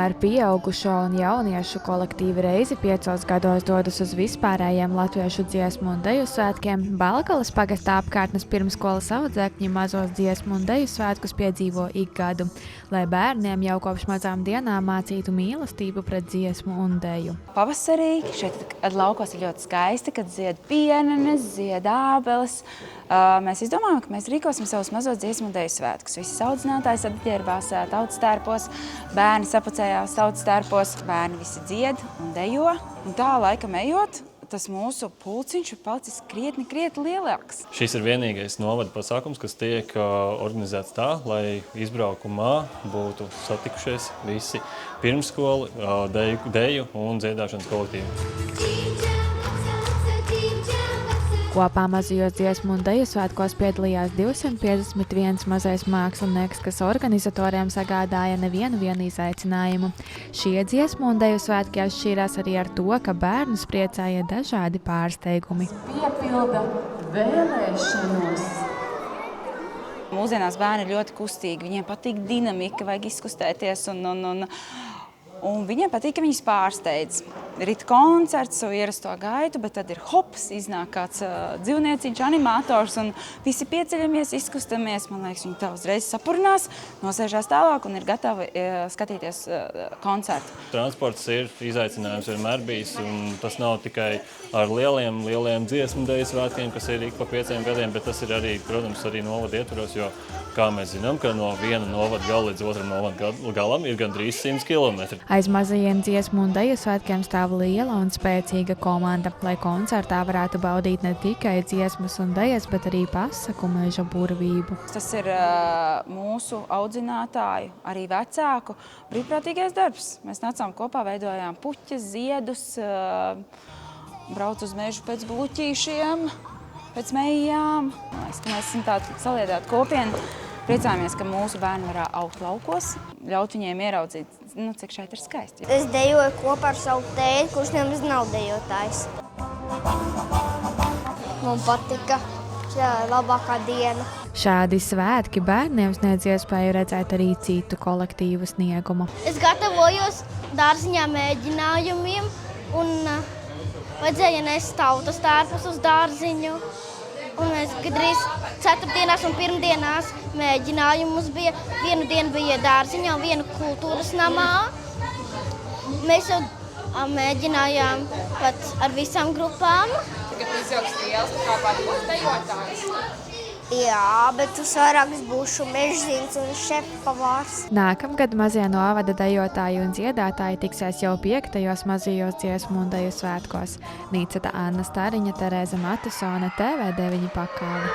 Tomēr pieaugušo un jauniešu kolektīvi reizi 5 gados dodas uz vispārējiem latviešu dziesmu un deju svētkiem. Balkalas pagastā apkārtnes pirmskolas audzēkņi mazos dziesmu un deju svētkus piedzīvo ik gadu, lai bērniem jau kopš mazām dienām mācītu mīlestību pret dziesmu un deju. Pavasarī šeit laukos ir ļoti skaisti, kad zied pienenes, zied ābeles. Mēs izdomājām, ka mēs rīkosim savus mazos dziesmu un deju svētkus. Visi audzinātāji saģērbās tautas tērpos, bērni sapucējās tautas tērpos, bērni visi dzied un dejo. Un tā laikam ejot, tas mūsu pulciņš ir palicis krietni lielāks. Šis ir vienīgais novada pasākums, kas tiek organizēts tā, lai izbraukumā būtu satikušies visi pirmskolu, deju un dziedāšanas kolektīvi. Kopā mazajos dziesmu un deju svētkos piedalījās 251 mazais mākslinieks, kas organizatoriem sagādāja nevienu izaicinājumu. Šie dziesmu un deju svētki atšķīrās arī ar to, ka bērnus priecēja dažādi pārsteigumi. Piepilda vēlēšanos. Mūsdienās bērni ir ļoti kustīgi, viņiem patīk dinamika, vajag izkustēties un viņiem patīk, ka viņus pārsteidz. Rit koncerts, savu ierasto gaitu, bet tad ir hops, iznāk kāds dzīvnieciņš, animators un visi pieceļamies, izkustamies. Man liekas, viņi tā uzreiz sapurnās, nosēžās tālāk un ir gatavi skatīties koncertu. Transports ir izaicinājums vienmēr bijis, un tas nav tikai ar lieliem dziesmu deju svētkiem, kas ir ik pa 5 gadiem, bet tas ir arī, protams, arī novada ietvaros, jo, kā mēs zinām, ka no viena novada gala līdz otram novada galam ir gandrīz 100 km. Aiz mazajiem dziesmu un deju svētkiem stāv liela un spēcīga komanda, lai koncertā varētu baudīt ne tikai dziesmas un dejas, bet arī pasaku meža burvību. Tas ir mūsu audzinātāju, arī vecāku brīvprātīgais darbs. Mēs nācām kopā, veidojām puķes, ziedus, brauc uz mežu pēc bluķīšiem, pēc mejām. Mēs esam tāda saliedēta kopiena. Priecājamies, ka mūsu bērni var augt laukos, ļaut viņiem ieraudzīt, cik šeit ir skaisti. Es dejoju kopā ar savu tēti, kurš nemaz nav dejotājs. Man patika, šī labākā diena. Šādi svētki bērniem sniedz iespēju redzēt arī citu kolektīvu sniegumu. Es gatavojos dārziņā mēģinājumiem un vajadzēja nest tautas tērpus uz dārziņu. Un mēs gadrīz ceturtdienās un pirmdienās mēģinājumus bija. Vienu dienu bija dārziņā un vienu kultūras namā. Mēs jau mēģinājām pat ar visām grupām. Tagad izjauks liels, kā pārējos dejotājs. Jā, bet uz vairākas būšu mežzīns un šefpavārs. Nākamgad mazie novada dejotāji un dziedātāji tiksies jau 5. mazajos dziesmu un deju svētkos. Nīceta Anna Stariņa, Terēza Matisone, TV9 Pakāve.